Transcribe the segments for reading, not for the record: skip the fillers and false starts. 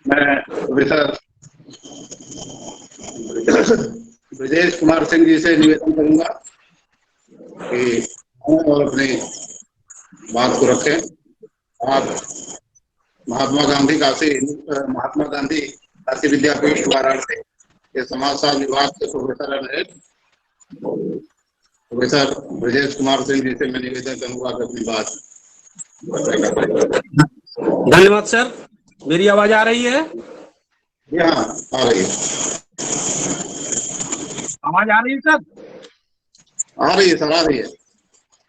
मैं प्रोफेसर ब्रजेश कुमार सिंह जी से निवेदन करूंगा कि और अपनी बात को रखें। आप महात्मा गांधी काशी विद्यापीठ वाराणसी के समाजशास्त्र विभाग के प्रोफेसर रहे प्रोफेसर ब्रजेश कुमार सिंह जी से मैं निवेदन करूंगा कि अपनी बात। धन्यवाद सर। मेरी आवाज आ रही है? जी हाँ, आ रही है। आवाज आ रही है सर? आ रही है सर, आ रही है।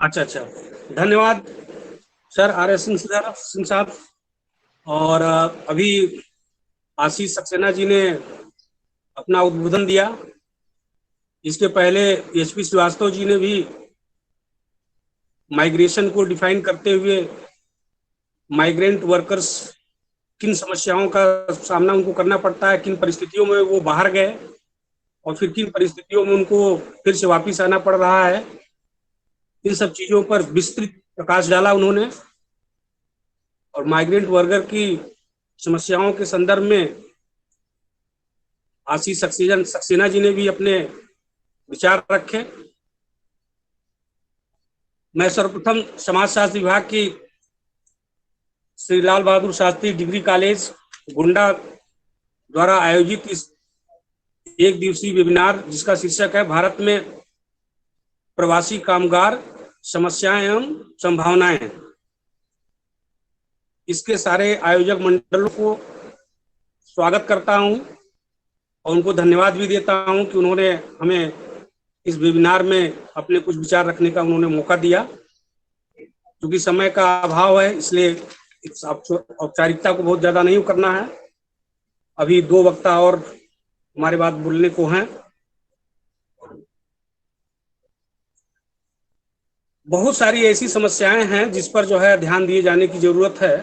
अच्छा, धन्यवाद सर RS सिंह साहब। और अभी आशीष सक्सेना जी ने अपना उद्बोधन दिया। इसके पहले HP श्रीवास्तव जी ने भी माइग्रेशन को डिफाइन करते हुए माइग्रेंट वर्कर्स किन समस्याओं का सामना उनको करना पड़ता है, किन परिस्थितियों में वो बाहर गए और फिर किन परिस्थितियों में उनको फिर से वापस आना पड़ रहा है, इन सब चीजों पर विस्तृत प्रकाश डाला उन्होंने। और माइग्रेंट वर्कर की समस्याओं के संदर्भ में आशीष सक्सेना जी ने भी अपने विचार रखे। मैं सर्वप्रथम समाजशास्त्र विभाग की श्री लाल बहादुर शास्त्री डिग्री कॉलेज गोंडा द्वारा आयोजित इस एक दिवसीय वेबिनार, जिसका शीर्षक है भारत में प्रवासी कामगार समस्याएं एवं संभावनाएं, इसके सारे आयोजक मंडलों को स्वागत करता हूं और उनको धन्यवाद भी देता हूं कि उन्होंने हमें इस वेबिनार में अपने कुछ विचार रखने का उन्होंने मौका दिया। क्योंकि समय का अभाव है, इसलिए इस औपचारिकता को बहुत ज्यादा नहीं करना है। अभी 2 वक्ता और हमारे बाद बोलने को हैं। बहुत सारी ऐसी समस्याएं हैं जिस पर जो है ध्यान दिए जाने की जरूरत है।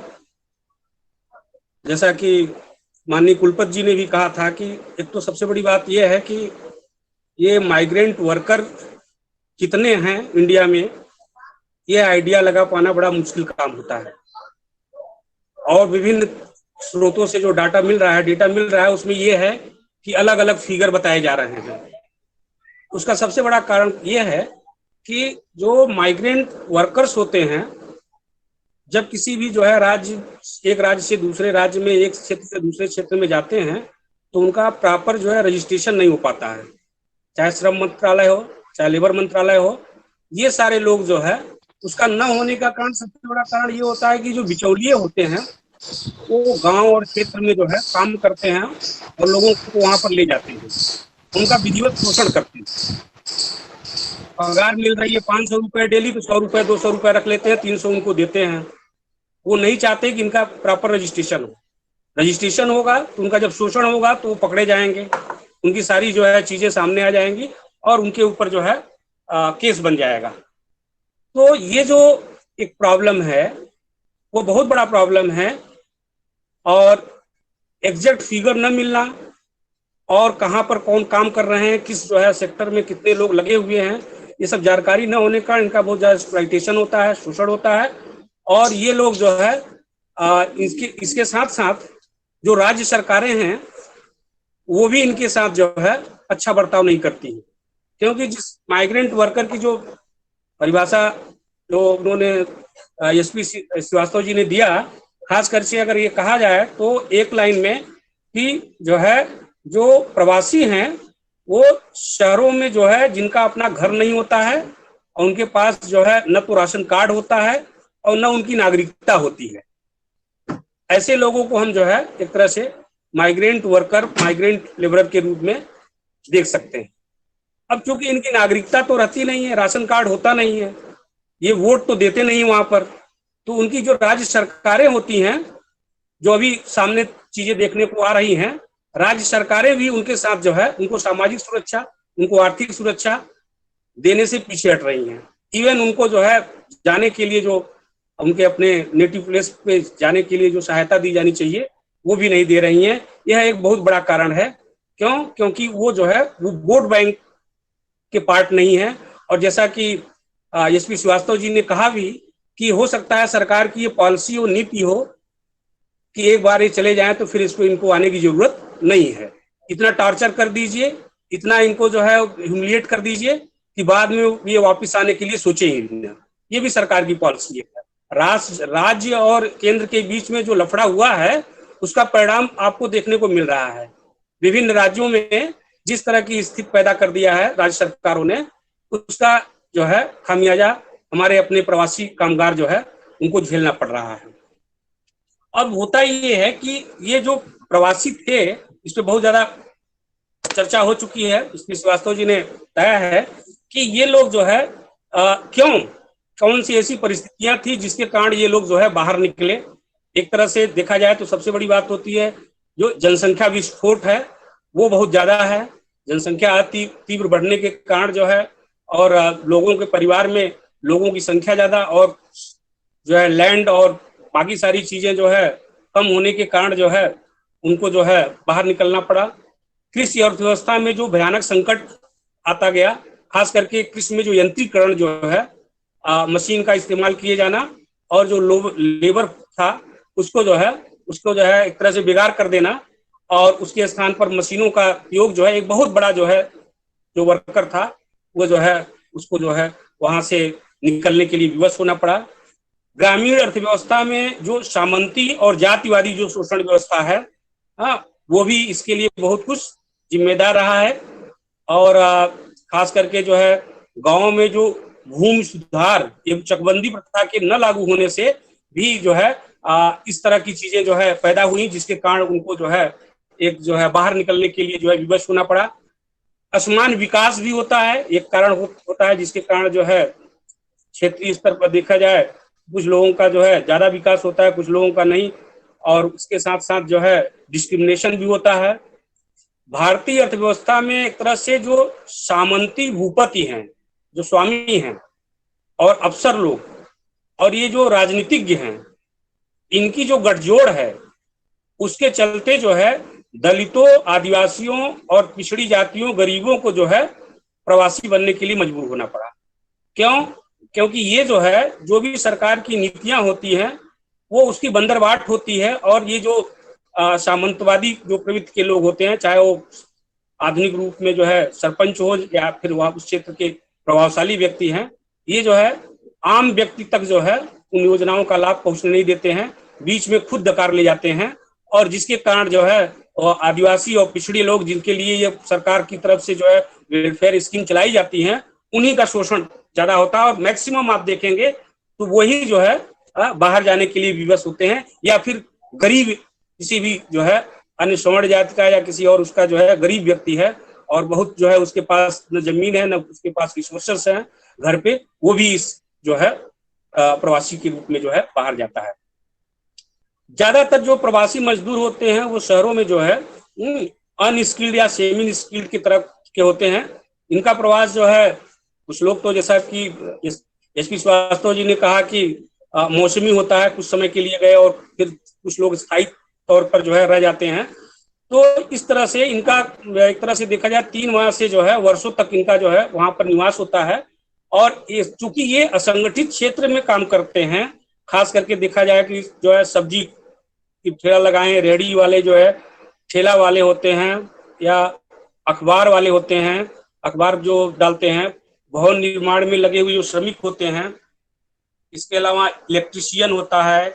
जैसा कि माननीय कुलपति जी ने भी कहा था कि एक तो सबसे बड़ी बात यह है कि ये माइग्रेंट वर्कर कितने हैं इंडिया में, ये आइडिया लगा पाना बड़ा मुश्किल काम होता है। और विभिन्न स्रोतों से जो डेटा मिल रहा है उसमें ये है कि अलग अलग फिगर बताए जा रहे हैं। उसका सबसे बड़ा कारण ये है कि जो माइग्रेंट वर्कर्स होते हैं, जब किसी भी जो है एक राज्य से दूसरे राज्य में, एक क्षेत्र से दूसरे क्षेत्र में जाते हैं, तो उनका प्रॉपर जो है रजिस्ट्रेशन नहीं हो पाता है। चाहे श्रम मंत्रालय हो, चाहे लेबर मंत्रालय हो, ये सारे लोग जो है उसका न होने का कारण, सबसे बड़ा कारण ये होता है कि जो बिचौलिए होते हैं वो गांव और क्षेत्र में जो है काम करते हैं और लोगों को वहां पर ले जाते हैं, उनका विधिवत शोषण करते हैं। पगार मिल रही है 500 रुपए डेली, तो 100 रुपए 200 रुपए रख लेते हैं, 300 उनको देते हैं। वो नहीं चाहते कि इनका प्रॉपर रजिस्ट्रेशन हो। रजिस्ट्रेशन होगा तो उनका जब शोषण होगा तो वो पकड़े जाएंगे, उनकी सारी जो है चीजें सामने आ जाएंगी और उनके ऊपर जो है केस बन जाएगा। तो ये जो एक प्रॉब्लम है वो बहुत बड़ा प्रॉब्लम है। और एग्जैक्ट फिगर न मिलना और कहाँ पर कौन काम कर रहे हैं, किस जो है सेक्टर में कितने लोग लगे हुए हैं, ये सब जानकारी न होने का इनका बहुत ज्यादा एक्सप्लॉइटेशन होता है, शोषण होता है। और ये लोग जो है इसके साथ साथ जो राज्य सरकारें हैं वो भी इनके साथ जो है अच्छा बर्ताव नहीं करती है। क्योंकि जिस माइग्रेंट वर्कर की जो परिभाषा जो उन्होंने SP श्रीवास्तव जी ने दिया, खास करके अगर ये कहा जाए तो एक लाइन में कि जो है जो प्रवासी हैं वो शहरों में जो है जिनका अपना घर नहीं होता है और उनके पास जो है न तो राशन कार्ड होता है और न उनकी नागरिकता होती है, ऐसे लोगों को हम जो है एक तरह से माइग्रेंट वर्कर, माइग्रेंट लेबरर के रूप में देख सकते हैं। अब चूंकि इनकी नागरिकता तो रहती नहीं है, राशन कार्ड होता नहीं है, ये वोट तो देते नहीं वहां पर, तो उनकी जो राज्य सरकारें होती हैं, जो अभी सामने चीजें देखने को आ रही हैं, राज्य सरकारें भी उनके साथ जो है उनको सामाजिक सुरक्षा, उनको आर्थिक सुरक्षा देने से पीछे हट रही हैं। इवन उनको जो है जाने के लिए, जो उनके अपने नेटिव प्लेस पे जाने के लिए जो सहायता दी जानी चाहिए वो भी नहीं दे रही हैं। यह एक बहुत बड़ा कारण है। क्योंकि वो जो है वो वोट बैंक के पार्ट नहीं है। और जैसा कि एसपी श्रीवास्तव जी ने कहा भी कि हो सकता है सरकार की ये पॉलिसी और नीति हो कि एक बार ये चले जाएं तो फिर इनको आने की जरूरत नहीं है। इतना टॉर्चर कर दीजिए, इतना इनको जो है ह्यूमिलिएट कर दीजिए कि बाद में ये वापस आने के लिए सोचे ही नहीं। ये भी सरकार की पॉलिसी है। राज्य और केंद्र के बीच में जो लफड़ा हुआ है उसका परिणाम आपको देखने को मिल रहा है। विभिन्न राज्यों में जिस तरह की स्थिति पैदा कर दिया है राज्य सरकारों ने, उसका जो है खामियाजा हमारे अपने प्रवासी कामगार जो है उनको झेलना पड़ रहा है। अब होता ये है कि ये जो प्रवासी थे इस पे बहुत ज्यादा चर्चा हो चुकी है। इसमें श्रीवास्तव जी ने बताया है कि ये लोग जो है कौन सी ऐसी परिस्थितियां थी जिसके कारण ये लोग जो है बाहर निकले। एक तरह से देखा जाए तो सबसे बड़ी बात होती है जो जनसंख्या विस्फोट है वो बहुत ज्यादा है। जनसंख्या तीव्र बढ़ने के कारण जो है और लोगों के परिवार में लोगों की संख्या ज्यादा और जो है लैंड और बाकी सारी चीजें जो है कम होने के कारण जो है उनको जो है बाहर निकलना पड़ा। कृषि अर्थव्यवस्था में जो भयानक संकट आता गया, खास करके कृषि में जो यंत्रीकरण जो है मशीन का इस्तेमाल किए जाना और जो लेबर था उसको जो है एक तरह से बिगाड़ कर देना और उसके स्थान पर मशीनों का उपयोग जो है एक बहुत बड़ा जो है जो वर्कर था वो जो है उसको जो है वहां से निकलने के लिए विवश होना पड़ा। ग्रामीण अर्थव्यवस्था में जो सामंती और जातिवादी जो शोषण व्यवस्था है वो भी इसके लिए बहुत कुछ जिम्मेदार रहा है। और खास करके जो है गांव में जो भूमि सुधार एवं चकबंदी प्रथा के न लागू होने से भी जो है इस तरह की चीजें जो है पैदा हुई जिसके कारण उनको जो है एक जो है बाहर निकलने के लिए जो है विवश होना पड़ा। असमान विकास भी होता है, एक कारण होता है जिसके कारण जो है क्षेत्रीय स्तर पर देखा जाए कुछ लोगों का जो है ज्यादा विकास होता है, कुछ लोगों का नहीं, और उसके साथ साथ जो है डिस्क्रिमिनेशन भी होता है। भारतीय अर्थव्यवस्था में एक तरह से जो सामंती भूपति हैं, जो स्वामी हैं और अफसर लोग और ये जो राजनीतिज्ञ हैं, इनकी जो गठजोड़ है उसके चलते जो है दलितों, आदिवासियों और पिछड़ी जातियों, गरीबों को जो है प्रवासी बनने के लिए मजबूर होना पड़ा। क्योंकि ये जो है जो भी सरकार की नीतियां होती हैं वो उसकी बंदरबाट होती है और ये जो सामंतवादी जो प्रवृत्ति के लोग होते हैं, चाहे वो आधुनिक रूप में जो है सरपंच हो या फिर वह उस क्षेत्र के प्रभावशाली व्यक्ति हैं, ये जो है आम व्यक्ति तक जो है उन योजनाओं का लाभ पहुंचने नहीं देते हैं, बीच में खुद डकार ले जाते हैं और जिसके कारण जो है आदिवासी और पिछड़े लोग जिनके लिए ये सरकार की तरफ से जो है वेलफेयर स्कीम चलाई जाती हैं उन्हीं का शोषण ज्यादा होता है और मैक्सिमम आप देखेंगे तो वही जो है बाहर जाने के लिए विवश होते हैं या फिर गरीब किसी भी जो है अन्य सवर्ण जाति का या किसी और उसका जो है गरीब व्यक्ति है और बहुत जो है उसके पास न जमीन है न उसके पास रिसोर्सेस है घर पे, वो भी इस जो है प्रवासी के रूप में जो है बाहर जाता है। ज्यादातर जो प्रवासी मजदूर होते हैं वो शहरों में जो है अनस्किल्ड या सेमी स्किल्ड की तरफ के होते हैं। इनका प्रवास जो है कुछ लोग तो जैसा कि एसपी श्रीवास्तव जी ने कहा कि मौसमी होता है, कुछ समय के लिए गए और फिर कुछ लोग स्थायी तौर पर जो है रह जाते हैं। तो इस तरह से इनका एक तरह से देखा जाए 3 माह से जो है वर्षों तक इनका जो है वहां पर निवास होता है और चूंकि ये असंगठित क्षेत्र में काम करते हैं, खास करके देखा जाए कि जो है सब्जी की ठेला लगाए रेहड़ी वाले जो है ठेला वाले होते हैं या अखबार वाले होते हैं, अखबार जो डालते हैं, भवन निर्माण में लगे हुए जो श्रमिक होते हैं, इसके अलावा इलेक्ट्रीशियन होता है,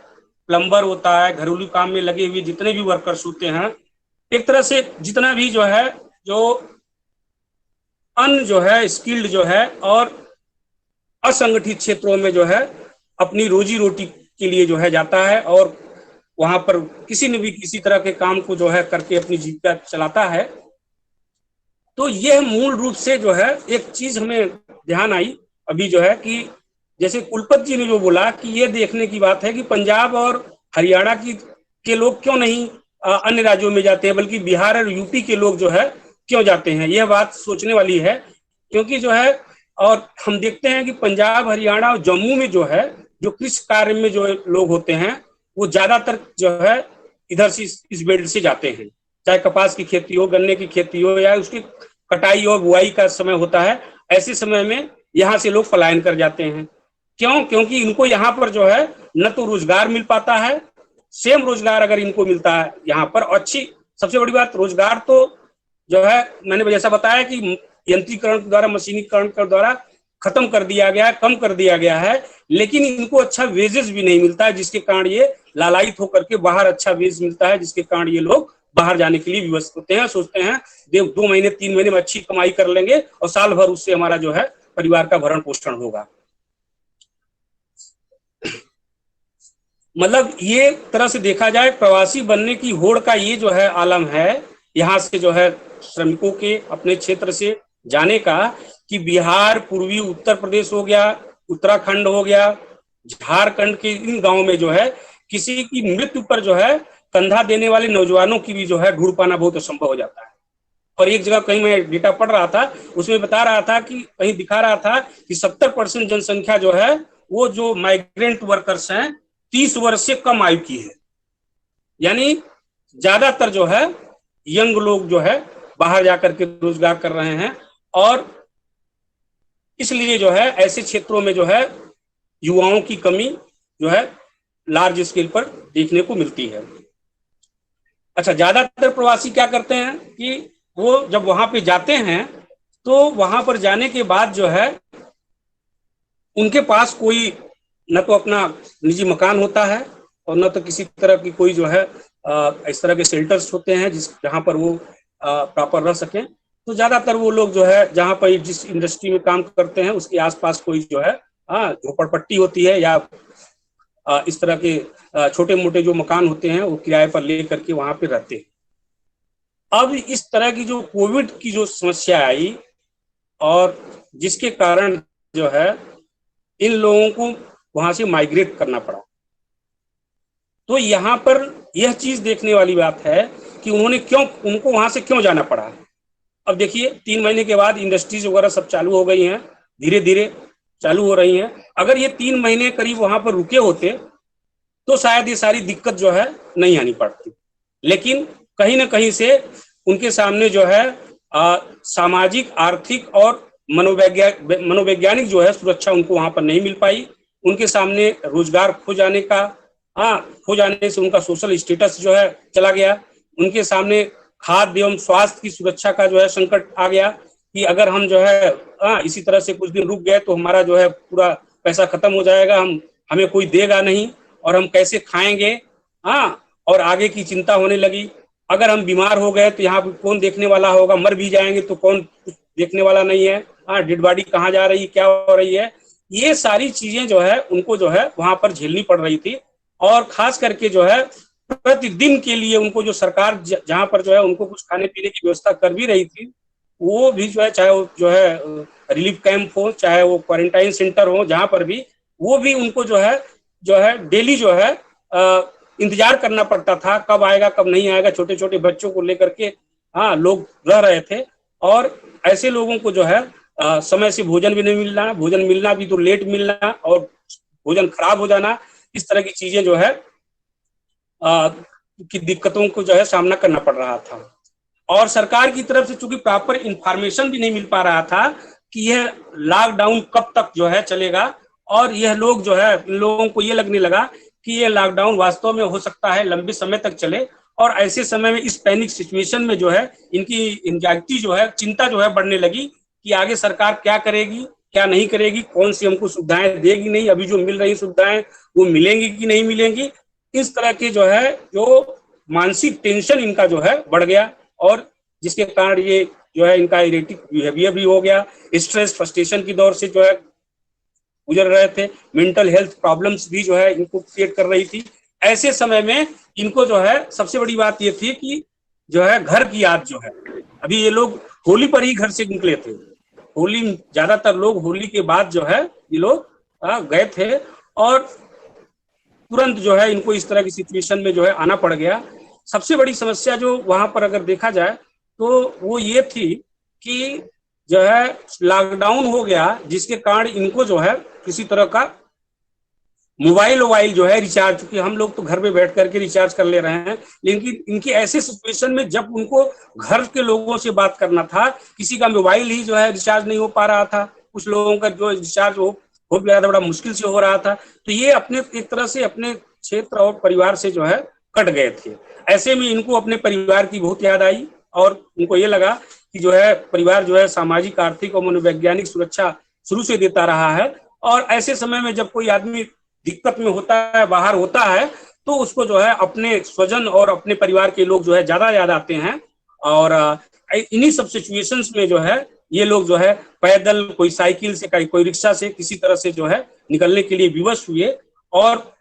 प्लम्बर होता है, घरेलू काम में लगे हुए जितने भी वर्कर्स होते हैं, एक तरह से जितना भी जो है जो अन्य जो है स्किल्ड जो है और असंगठित क्षेत्रों में जो है अपनी रोजी रोटी के लिए जो है जाता है और वहां पर किसी न भी किसी तरह के काम को जो है करके अपनी जीविका चलाता है। तो यह मूल रूप से जो है एक चीज हमें ध्यान आई अभी जो है कि जैसे कुलपति जी ने जो बोला कि ये देखने की बात है कि पंजाब और हरियाणा के लोग क्यों नहीं अन्य राज्यों में जाते हैं बल्कि बिहार और यूपी के लोग जो है क्यों जाते हैं। यह बात सोचने वाली है क्योंकि जो है और हम देखते हैं कि पंजाब, हरियाणा और जम्मू में जो है जो कृषि कार्य में जो लोग होते हैं वो ज्यादातर जो है इधर से इस बेल्ट से जाते हैं, चाहे कपास की खेती हो, गन्ने की खेती हो या उसकी कटाई और बुआई का समय होता है। ऐसे समय में यहाँ से लोग पलायन कर जाते हैं। क्यों? क्योंकि इनको यहाँ पर जो है न तो रोजगार मिल पाता है, सेम रोजगार अगर इनको मिलता है यहाँ पर, अच्छी सबसे बड़ी बात रोजगार तो जो है मैंने जैसा बताया कि यंत्रीकरण के द्वारा, मशीनीकरण के द्वारा खत्म कर दिया गया है, कम कर दिया गया है, लेकिन इनको अच्छा वेजेस भी नहीं मिलता है, जिसके कारण ये लालायित होकर के बाहर अच्छा वेज मिलता है, जिसके कारण ये लोग बाहर जाने के लिए विवश होते हैं, सोचते हैं 2 महीने 3 महीने में अच्छी कमाई कर लेंगे और साल भर उससे हमारा जो है परिवार का भरण पोषण होगा। मतलब ये तरह से देखा जाए प्रवासी बनने की होड़ का ये जो है आलम है, यहाँ से जो है श्रमिकों के अपने क्षेत्र से जाने का, कि बिहार, पूर्वी उत्तर प्रदेश हो गया, उत्तराखंड हो गया, झारखंड के इन गांवों में जो है किसी की मृत्यु पर जो है कंधा देने वाले नौजवानों की भी जो है ढूंढ पाना बहुत असंभव हो जाता है। और एक जगह कहीं मैं डेटा पढ़ रहा था, उसमें बता रहा था कि कहीं दिखा रहा था कि 70% जनसंख्या जो है वो जो माइग्रेंट वर्कर्स हैं 30 वर्ष से कम आयु की है, यानी ज्यादातर जो है यंग लोग जो है बाहर जाकर के रोजगार कर रहे हैं। और इसलिए जो है ऐसे क्षेत्रों में जो है युवाओं की कमी जो है लार्ज स्केल पर देखने को मिलती है। अच्छा, ज्यादातर प्रवासी क्या करते हैं कि वो जब वहां पे जाते हैं तो वहां पर जाने के बाद जो है उनके पास कोई न तो अपना निजी मकान होता है और न तो किसी तरह की कोई जो है इस तरह के शेल्टर्स होते हैं जहां पर वो प्रॉपर रह सकें। तो ज्यादातर वो लोग जो है जहां पर जिस इंडस्ट्री में काम करते हैं उसके आसपास कोई जो है झोपड़पट्टी होती है या इस तरह के छोटे मोटे जो मकान होते हैं वो किराए पर ले करके वहां पे रहते हैं। अब इस तरह की जो कोविड की जो समस्या आई और जिसके कारण जो है इन लोगों को वहां से माइग्रेट करना पड़ा, तो यहाँ पर यह चीज देखने वाली बात है कि उनको वहां से क्यों जाना पड़ा। अब देखिए 3 महीने के बाद इंडस्ट्रीज वगैरह सब चालू हो गई हैं, धीरे धीरे चालू हो रही हैं। अगर ये 3 महीने करीब वहां पर रुके होते तो शायद ये सारी दिक्कत जो है नहीं आनी पड़ती, लेकिन कहीं ना कहीं से उनके सामने जो है सामाजिक, आर्थिक और मनोवैज्ञानिक जो है सुरक्षा उनको वहां पर नहीं मिल पाई। उनके सामने रोजगार खो जाने से उनका सोशल स्टेटस जो है चला गया। उनके सामने खाद्य एवं स्वास्थ्य की सुरक्षा का जो है संकट आ गया कि अगर हम जो है इसी तरह से कुछ दिन रुक गए तो हमारा जो है पूरा पैसा खत्म हो जाएगा, हमें कोई देगा नहीं और हम कैसे खाएंगे। और आगे की चिंता होने लगी। अगर हम बीमार हो गए तो यहाँ कौन देखने वाला होगा, मर भी जाएंगे तो कौन देखने वाला नहीं है, डेड बॉडी कहाँ जा रही, क्या हो रही है। ये सारी चीजें जो है उनको जो है वहां पर झेलनी पड़ रही थी। और खास करके जो है प्रतिदिन के लिए उनको जो सरकार जहां पर जो है उनको कुछ खाने पीने की व्यवस्था कर भी रही थी, वो भी जो है चाहे वो जो है रिलीफ कैंप हो, चाहे वो क्वारंटाइन सेंटर हो, जहां पर भी वो भी उनको जो है डेली जो है इंतजार करना पड़ता था कब आएगा कब नहीं आएगा। छोटे छोटे बच्चों को लेकर के लोग रह रहे थे और ऐसे लोगों को जो है समय से भोजन भी नहीं मिलना, भोजन मिलना भी तो लेट मिलना और भोजन खराब हो जाना, इस तरह की चीजें जो है की दिक्कतों को जो है सामना करना पड़ रहा था। और सरकार की तरफ से चूंकि प्रॉपर इंफॉर्मेशन भी नहीं मिल पा रहा था कि यह लॉकडाउन कब तक जो है चलेगा, और यह लोग जो है इन लोगों को ये लगने लगा कि ये लॉकडाउन वास्तव में हो सकता है लंबे समय तक चले। और ऐसे समय में इस पैनिक सिचुएशन में जो है इनकी एंजाइटी जो है, चिंता जो है बढ़ने लगी कि आगे सरकार क्या करेगी क्या नहीं करेगी, कौन सी हमको सुविधाएं देगी नहीं, अभी जो मिल रही सुविधाएं वो मिलेंगी कि नहीं मिलेंगी। इस तरह के जो है जो मानसिक टेंशन इनका जो है बढ़ गया और जिसके कारण ये जो है इनका इरेटिक बिहेवियर भी हो गया। स्ट्रेस फ्रस्ट्रेशन की दौर से जो है गुजर रहे थे, मेंटल हेल्थ प्रॉब्लम्स भी जो है इनको क्रिएट कर रही थी। ऐसे समय में इनको जो है सबसे बड़ी बात ये थी कि जो है घर की याद जो है, अभी ये लोग होली पर ही घर से निकले थे, होली ज्यादातर लोग होली के बाद जो है ये लोग गए थे और तुरंत जो है इनको इस तरह की सिचुएशन में जो है आना पड़ गया। सबसे बड़ी समस्या जो वहां पर अगर देखा जाए तो वो ये थी कि जो है लॉकडाउन हो गया जिसके कारण इनको जो है किसी तरह का मोबाइल जो है रिचार्ज, क्योंकि हम लोग तो घर में बैठ करके रिचार्ज कर ले रहे हैं, लेकिन इनकी ऐसे सिचुएशन में जब उनको घर के लोगों से बात करना था, किसी का मोबाइल ही जो है रिचार्ज नहीं हो पा रहा था, कुछ लोगों का जो डिस्चार्ज हो गया था, बड़ा मुश्किल से हो रहा था। तो ये अपने एक तरह से अपने क्षेत्र और परिवार से जो है कट गए थे। ऐसे में इनको अपने परिवार की बहुत याद आई और उनको ये लगा कि जो है परिवार जो है सामाजिक, आर्थिक और मनोवैज्ञानिक सुरक्षा शुरू से देता रहा है, और ऐसे समय में जब कोई आदमी दिक्कत में होता है, बाहर होता है, तो उसको जो है अपने स्वजन और अपने परिवार के लोग जो है ज्यादा याद आते हैं। और इन्हीं सब सिचुएशंस में जो है ये लोग जो है पैदल, कोई साइकिल से, कोई रिक्शा से, किसी तरह से जो है निकलने के लिए विवश हुए। और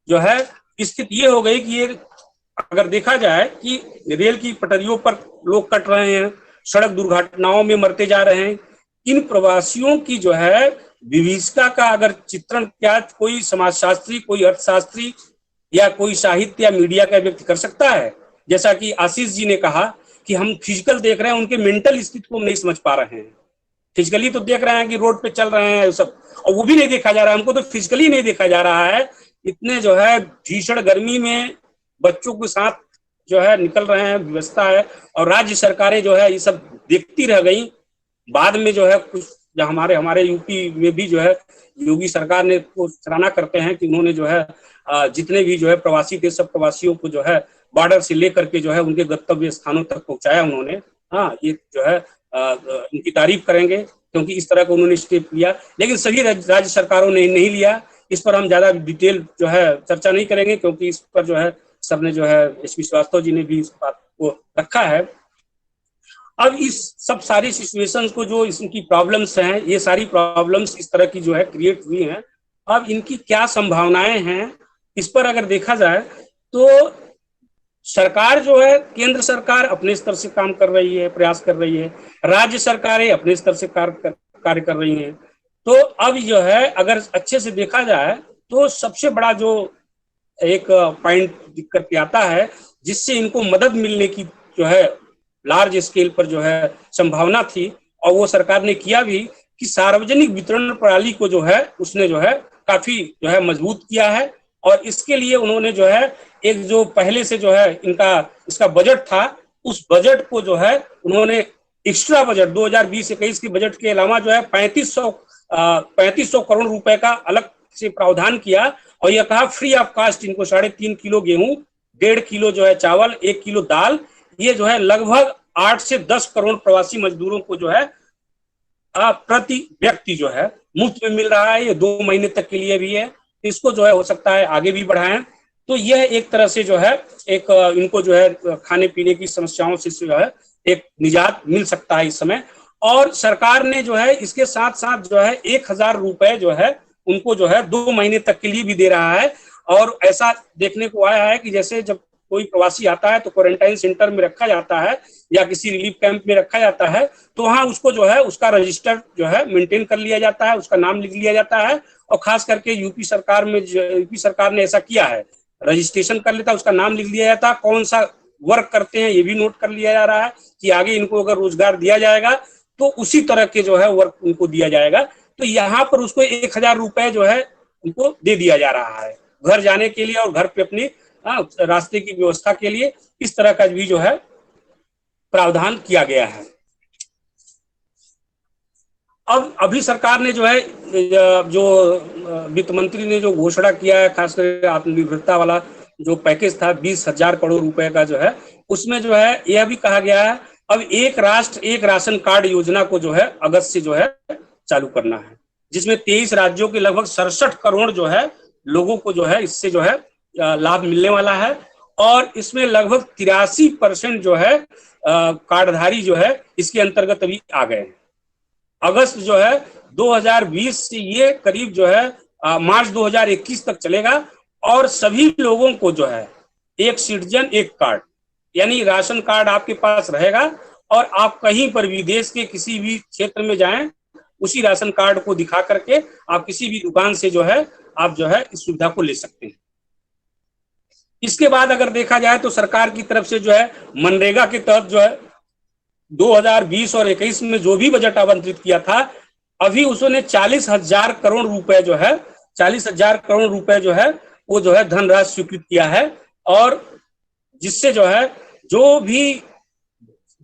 जो है स्थिति ये हो गई कि ये अगर देखा जाए कि रेल की पटरियों पर लोग कट रहे हैं, सड़क दुर्घटनाओं में मरते जा रहे हैं। इन प्रवासियों की जो है विभीषिका का अगर चित्रण क्या कोई समाजशास्त्री, कोई अर्थशास्त्री या कोई साहित्य या मीडिया का व्यक्ति कर सकता है? जैसा कि आशीष जी ने कहा कि हम फिजिकल देख रहे हैं, उनके मेंटल स्थिति को हम नहीं समझ पा रहे हैं। फिजिकली तो देख रहे हैं कि रोड पे चल रहे हैं सब, और वो भी नहीं देखा जा रहा है, हमको तो फिजिकली नहीं देखा जा रहा है। इतने जो है भीषण गर्मी में बच्चों के साथ जो है निकल रहे हैं, व्यवस्था है, और राज्य सरकारें जो है ये सब देखती रह गई। बाद में जो है कुछ हमारे यूपी में भी जो है योगी सरकार ने को सराहना करते हैं कि उन्होंने जो है जितने भी जो है प्रवासी थे, सब प्रवासियों को जो है बॉर्डर से लेकर के जो है उनके गंतव्य स्थानों तक पहुंचाया उन्होंने। हाँ, ये जो है उनकी तारीफ करेंगे क्योंकि इस तरह का उन्होंने स्टेप लिया। लेकिन सभी राज्य सरकारों ने नहीं लिया। इस पर हम ज्यादा डिटेल जो है चर्चा नहीं करेंगे क्योंकि इस पर जो है सबने जो है एसपी श्रीवास्तव जी ने भी इस बात को रखा है। अब इस सब सारी सिचुएशंस को जो इनकी प्रॉब्लम्स हैं, ये सारी प्रॉब्लम्स इस तरह की जो है क्रिएट हुई हैं। अब इनकी क्या संभावनाएं हैं, इस पर अगर देखा जाए तो सरकार जो है, केंद्र सरकार अपने स्तर से काम कर रही है, प्रयास कर रही है, राज्य सरकारें अपने स्तर से कार्य कर रही हैं। तो अब जो है अगर अच्छे से देखा जाए तो सबसे बड़ा जो एक पॉइंट दिक्कत के आता है जिससे इनको मदद मिलने की जो है लार्ज स्केल पर जो है संभावना थी, और वो सरकार ने किया भी, कि सार्वजनिक वितरण प्रणाली को जो है उसने जो है काफी जो है मजबूत किया है। और इसके लिए उन्होंने जो है एक जो पहले से जो है इसका बजट था, उस बजट को जो है उन्होंने एक्स्ट्रा बजट 2020-21 के बजट के अलावा जो है 3500 करोड़ रुपए का अलग से प्रावधान किया, और यह कहा फ्री ऑफ कास्ट इनको 3.5 किलो गेहूं, 1.5 किलो जो है चावल, 1 किलो दाल, ये जो है लगभग 8 से 10 करोड़ प्रवासी मजदूरों को जो है प्रति व्यक्ति जो है मुफ्त में मिल रहा है। ये 2 महीने तक के लिए भी है, इसको जो है हो सकता है आगे भी बढ़ाएं। तो यह एक तरह से जो है एक इनको जो है खाने पीने की समस्याओं से जो है एक निजात मिल सकता है इस समय। और सरकार ने जो है इसके साथ साथ जो है 1000 रुपए जो है उनको जो है 2 महीने तक के लिए भी दे रहा है। और ऐसा देखने को आया है कि जैसे जब कोई प्रवासी आता है तो क्वारंटाइन सेंटर में रखा जाता है या किसी रिलीफ कैंप में रखा जाता है, तो वहां उसको जो है उसका रजिस्टर जो है मेंटेन कर लिया जाता है, उसका नाम लिख लिया जाता है। और खास करके यूपी सरकार ने ऐसा किया है, रजिस्ट्रेशन कर लेता है, उसका नाम लिख लिया जाता है, कौन सा वर्क करते हैं ये भी नोट कर लिया जा रहा है कि आगे इनको अगर रोजगार दिया जाएगा तो उसी तरह के जो है वर्क उनको दिया जाएगा। तो यहाँ पर उसको 1000 रुपए जो है उनको दे दिया जा रहा है घर जाने के लिए और घर पे अपनी रास्ते की व्यवस्था के लिए। इस तरह का भी जो है प्रावधान किया गया है। अब अभी सरकार ने जो है जो वित्त मंत्री ने जो घोषणा किया है, खासकर आत्मनिर्भरता वाला जो पैकेज था 20,000 करोड़ रुपए का जो है, उसमें जो है यह भी कहा गया है अब एक राष्ट्र एक राशन कार्ड योजना को जो है अगस्त से जो है चालू करना है, जिसमें 23 राज्यों के लगभग 67 करोड़ जो है लोगों को जो है इससे जो है लाभ मिलने वाला है। और इसमें लगभग 83% जो है कार्डधारी जो है इसके अंतर्गत अभी आ गए हैं। अगस्त जो है 2020 से ये करीब जो है मार्च 2021 तक चलेगा, और सभी लोगों को जो है एक सिटीजन एक कार्ड, यानी राशन कार्ड आपके पास रहेगा और आप कहीं पर भी देश के किसी भी क्षेत्र में जाएं, उसी राशन कार्ड को दिखा करके आप किसी भी दुकान से जो है आप जो है इस सुविधा को ले सकते हैं। इसके बाद अगर देखा जाए तो सरकार की तरफ से जो है मनरेगा के तहत जो है 2020 और 21 में जो भी बजट आवंटित किया था, अभी उसने 40,000 करोड़ रुपए जो है 40,000 करोड़ रुपए जो है वो जो है धनराशि स्वीकृत किया है। और जिससे जो है जो भी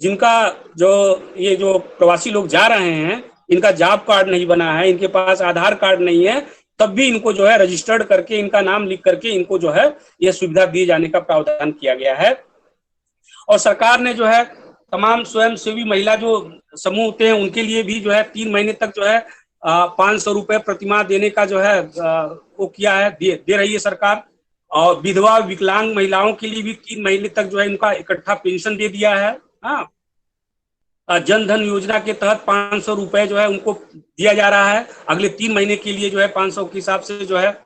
जिनका जो ये जो प्रवासी लोग जा रहे हैं इनका जॉब कार्ड नहीं बना है, इनके पास आधार कार्ड नहीं है, तब भी इनको जो है रजिस्टर्ड करके इनका नाम लिख करके इनको जो है ये सुविधा दिए जाने का प्रावधान किया गया है। और सरकार ने जो है तमाम स्वयंसेवी महिला जो समूह होते हैं उनके लिए भी जो है 3 महीने तक जो है 500 रुपए प्रतिमाह देने का जो है वो किया है, दे रही है सरकार। और विधवा विकलांग महिलाओं के लिए भी 3 महीने तक जो है इनका इकट्ठा पेंशन दे दिया है। हाँ, जन धन योजना के तहत 500 रुपए जो है उनको दिया जा रहा है अगले 3 महीने के लिए, जो है 500 के हिसाब से जो है।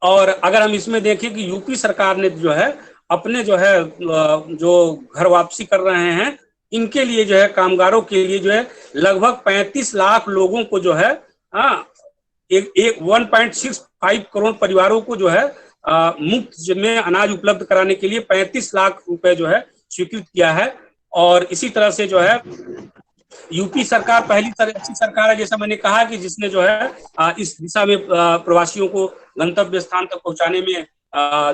और अगर हम इसमें देखें कि यूपी सरकार ने जो है अपने जो है जो घर वापसी कर रहे हैं इनके लिए जो है कामगारों के लिए जो है लगभग 35 लाख लोगों को जो है एक 1.65 करोड़ परिवारों को जो है मुफ्त में अनाज उपलब्ध कराने के लिए 35 लाख रुपए जो है स्वीकृत किया है। और इसी तरह से जो है यूपी सरकार पहली ऐसी सरकार है, जैसा मैंने कहा, कि जिसने जो है इस दिशा में प्रवासियों को गंतव्य स्थान तक पहुंचाने में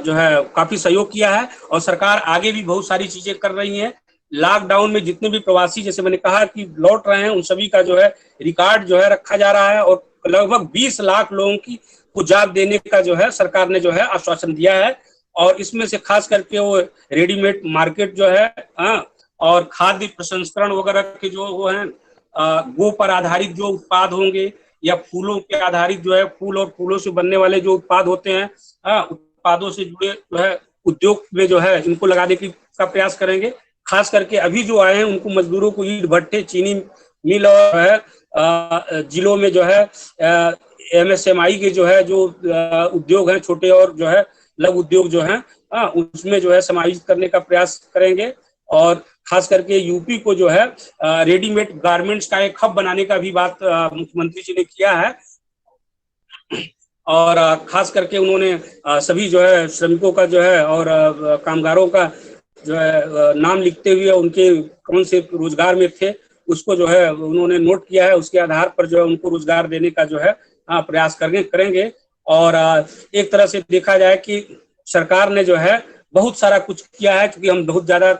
जो है काफी सहयोग किया है। और सरकार आगे भी बहुत सारी चीजें कर रही है। लॉकडाउन में जितने भी प्रवासी, जैसे मैंने कहा, कि लौट रहे हैं, उन सभी का जो है रिकॉर्ड जो है रखा जा रहा है और लगभग 20 लाख लोगों की को जॉब देने का जो है सरकार ने जो है आश्वासन दिया है। और इसमें से खास करके वो रेडीमेड मार्केट जो है और खाद्य प्रसंस्करण वगैरह के जो वो हैं गो पर आधारित जो उत्पाद होंगे या फूलों के आधारित जो है फूल और फूलों से बनने वाले जो उत्पाद होते हैं उत्पादों से जुड़े जो है उद्योग में जो है इनको लगाने का प्रयास करेंगे। खास करके अभी जो आए हैं उनको मजदूरों को ईंट भट्टे, चीनी मिल और है जिलों में जो है MSMI के जो है जो उद्योग हैं छोटे और जो है लघु उद्योग जो है उसमें जो है समायोजित करने का प्रयास करेंगे। और खास करके यूपी को जो है रेडीमेड गारमेंट्स का एक हब बनाने का भी बात मुख्यमंत्री जी ने किया है। और खास करके उन्होंने सभी जो है श्रमिकों का जो है और कामगारों का जो है नाम लिखते हुए उनके कौन से रोजगार में थे उसको जो है उन्होंने नोट किया है। उसके आधार पर जो है उनको रोजगार देने का जो है प्रयास करेंगे। और एक तरह से देखा जाए कि सरकार ने जो है बहुत सारा कुछ किया है, क्योंकि हम बहुत ज्यादा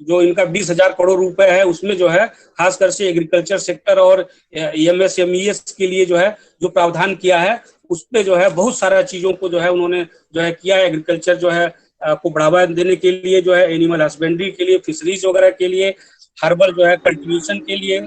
जो इनका 20,000 करोड़ रुपए है उसमें जो है खासकर से एग्रीकल्चर सेक्टर और MSMEs के लिए जो है जो प्रावधान किया है उस पे जो है बहुत सारा चीजों को जो है उन्होंने जो है किया है। एग्रीकल्चर जो है को बढ़ावा देने के लिए जो है एनिमल हस्बेंड्री के लिए, फिशरीज वगैरह के लिए, हर्बल जो है कल्टीवेशन के लिए,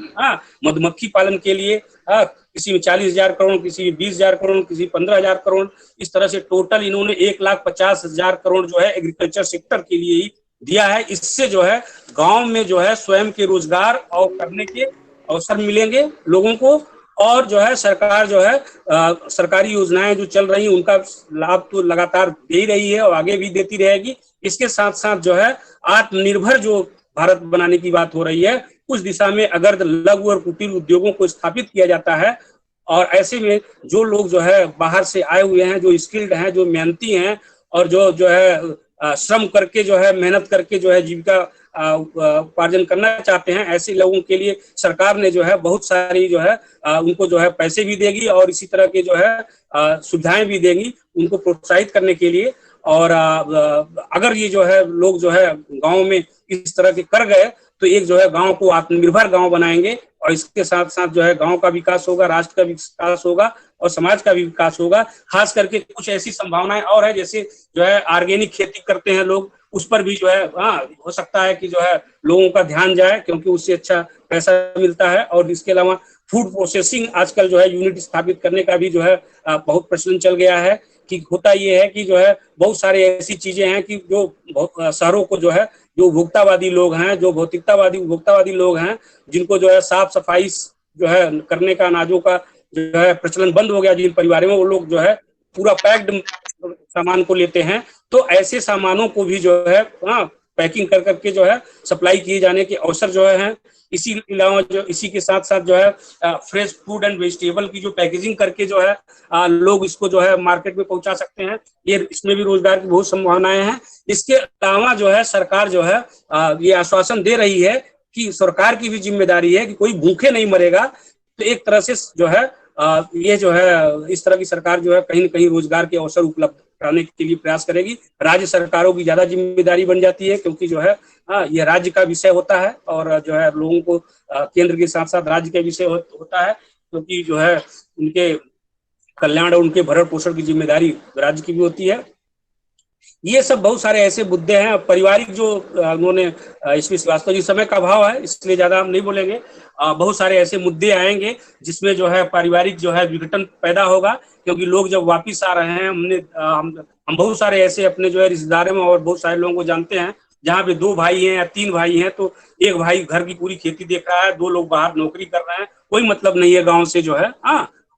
मधुमक्खी पालन के लिए, किसी में 40,000 करोड़, किसी में 20,000 करोड़, किसी 15,000 करोड़, इस तरह से टोटल इन्होंने 1,50,000 करोड़ जो है एग्रीकल्चर सेक्टर के लिए ही दिया है। इससे जो है गांव में जो है स्वयं के रोजगार और करने के अवसर मिलेंगे लोगों को। और जो है सरकार जो है सरकारी योजनाएं जो चल रही हैं उनका लाभ तो लगातार दे ही रही है और आगे भी देती रहेगी। इसके साथ साथ जो है आत्मनिर्भर जो भारत बनाने की बात हो रही है उस दिशा में अगर लघु और कुटीर उद्योगों को स्थापित किया जाता है और ऐसे में जो लोग जो है बाहर से आए हुए हैं, जो स्किल्ड हैं, जो मेहनती हैं और जो है श्रम करके जो है मेहनत करके जो है जीविका उपार्जन करना चाहते हैं, ऐसे लोगों के लिए सरकार ने जो है बहुत सारी जो है उनको जो है पैसे भी देगी और इसी तरह के जो है सुविधाएं भी देगी उनको प्रोत्साहित करने के लिए। और अगर ये जो है लोग जो है गांव में इस तरह के कर गए तो एक जो है गांव को आत्मनिर्भर गांव बनाएंगे और इसके साथ साथ जो है गांव का विकास होगा, राष्ट्र का विकास होगा और समाज का भी विकास होगा। खास करके कुछ ऐसी संभावनाएं और है, जैसे जो है ऑर्गेनिक खेती करते हैं लोग, उस पर भी जो है हो सकता है कि जो है लोगों का ध्यान जाए क्योंकि उससे अच्छा पैसा मिलता है। और इसके अलावा फूड प्रोसेसिंग आजकल जो है यूनिट स्थापित करने का भी जो है बहुत प्रचलन चल गया है। कि होता ये है कि जो है बहुत सारी ऐसी चीजें हैं कि जो शहरों को जो है जो उपभोक्तावादी लोग हैं, जो उपभोक्तावादी लोग हैं, जिनको जो है साफ सफाई जो है करने का अनाजों का जो है प्रचलन बंद हो गया, जिन परिवारों में वो लोग जो है पूरा पैक्ड सामान को लेते हैं, तो ऐसे सामानों को भी जो है पैकिंग कर करके जो है सप्लाई किए जाने के अवसर जो है। इसी अलावा जो इसी के साथ साथ जो है फ्रेश फूड एंड वेजिटेबल की जो पैकेजिंग करके जो है लोग इसको जो है मार्केट में पहुंचा सकते हैं। ये इसमें भी रोजगार की बहुत संभावनाएं हैं। इसके अलावा जो है सरकार जो है ये आश्वासन दे रही है कि सरकार की भी जिम्मेदारी है कि कोई भूखे नहीं मरेगा। तो एक तरह से जो है ये जो है इस तरह की सरकार जो है कहीं न कहीं रोजगार के अवसर उपलब्ध कराने के लिए प्रयास करेगी। राज्य सरकारों की ज्यादा जिम्मेदारी बन जाती है, क्योंकि जो है ये राज्य का विषय होता है, और जो है लोगों को केंद्र के साथ साथ राज्य का विषय होता है, क्योंकि जो है उनके कल्याण और उनके भरण पोषण की जिम्मेदारी राज्य की भी होती है। ये सब बहुत सारे ऐसे मुद्दे हैं। पारिवारिक जो उन्होंने इसमें श्रीवास्तव जी, समय का अभाव है इसलिए ज्यादा हम नहीं बोलेंगे। बहुत सारे ऐसे मुद्दे आएंगे जिसमें जो है पारिवारिक जो है विघटन पैदा होगा, क्योंकि लोग जब वापिस आ रहे हैं, हम बहुत सारे ऐसे अपने जो है रिश्तेदारों में और बहुत सारे लोगों को जानते हैं जहाँ पे 2 भाई हैं या 3 भाई हैं, तो एक भाई घर की पूरी खेती देख रहा है, 2 लोग बाहर नौकरी कर रहे हैं, कोई मतलब नहीं है गाँव से जो है,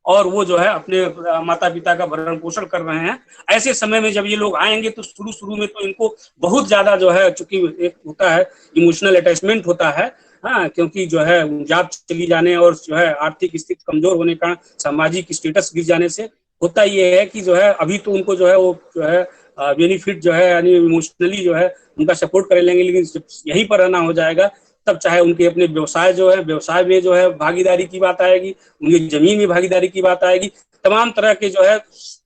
और वो जो है अपने माता पिता का भरण पोषण कर रहे हैं। ऐसे समय में जब ये लोग आएंगे तो शुरू में तो इनको बहुत ज्यादा जो है, चूंकि एक होता है इमोशनल अटैचमेंट होता है, क्योंकि जो है जॉब चली जाने और जो है आर्थिक स्थिति कमजोर होने का, सामाजिक स्टेटस गिर जाने से होता ये है कि जो है अभी तो उनको जो है वो जो है बेनिफिट जो है यानी इमोशनली जो है उनका सपोर्ट कर लेंगे, लेकिन यहीं पर रहना हो जाएगा तब चाहे उनके अपने व्यवसाय जो है, व्यवसाय में जो है भागीदारी की बात आएगी, उनकी जमीन में भागीदारी की बात आएगी, तमाम तरह के जो है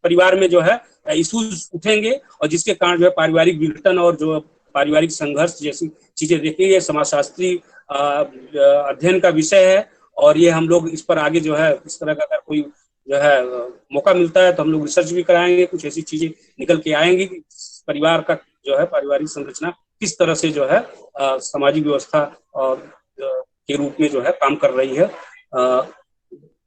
परिवार में जो है इश्यूज उठेंगे, और जिसके कारण जो है पारिवारिक विघटन और जो पारिवारिक संघर्ष जैसी चीजें देखिए, ये समाजशास्त्री अध्ययन का विषय है। और ये हम लोग इस पर आगे जो है इस तरह का अगर कोई जो है मौका मिलता है तो हम लोग रिसर्च भी कराएंगे, कुछ ऐसी चीजें निकल के आएंगी कि परिवार का जो है पारिवारिक संरचना किस तरह से जो है सामाजिक व्यवस्था और के रूप में जो है काम कर रही है।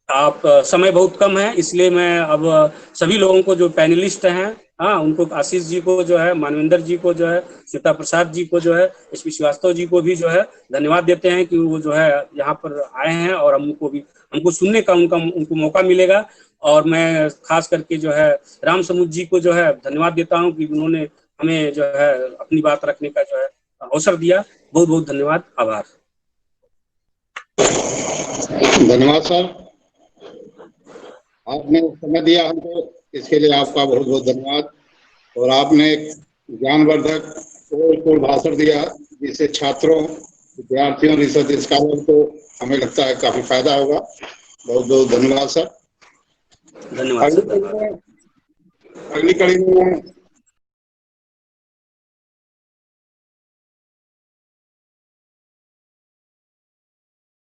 आप समय बहुत कम है, इसलिए मैं अब सभी लोगों को जो पैनलिस्ट हैं, उनको, आशीष जी को जो है, मानवेंद्र जी को जो है, श्वेता प्रसाद जी को जो है, एसपी श्रीवास्तव जी को भी जो है धन्यवाद देते हैं कि वो जो है यहाँ पर आए हैं और हमको सुनने का उनको मौका मिलेगा। और मैं खास करके जो है राम समुद्र जी को जो है धन्यवाद देता हूँ कि उन्होंने हमें जो है अपनी बात रखने का जो है अवसर दिया। बहुत बहुत धन्यवाद, आभार। धन्यवाद सर, आपने समय दिया हमको, इसके लिए आपका बहुत बहुत धन्यवाद। और आपने ज्ञानवर्धक भाषण दिया जिससे छात्रों, विद्यार्थियों, रिसर्च स्कॉलर को हमें लगता है काफी फायदा होगा। बहुत बहुत धन्यवाद सर। धन्यवाद। अगली कड़ी में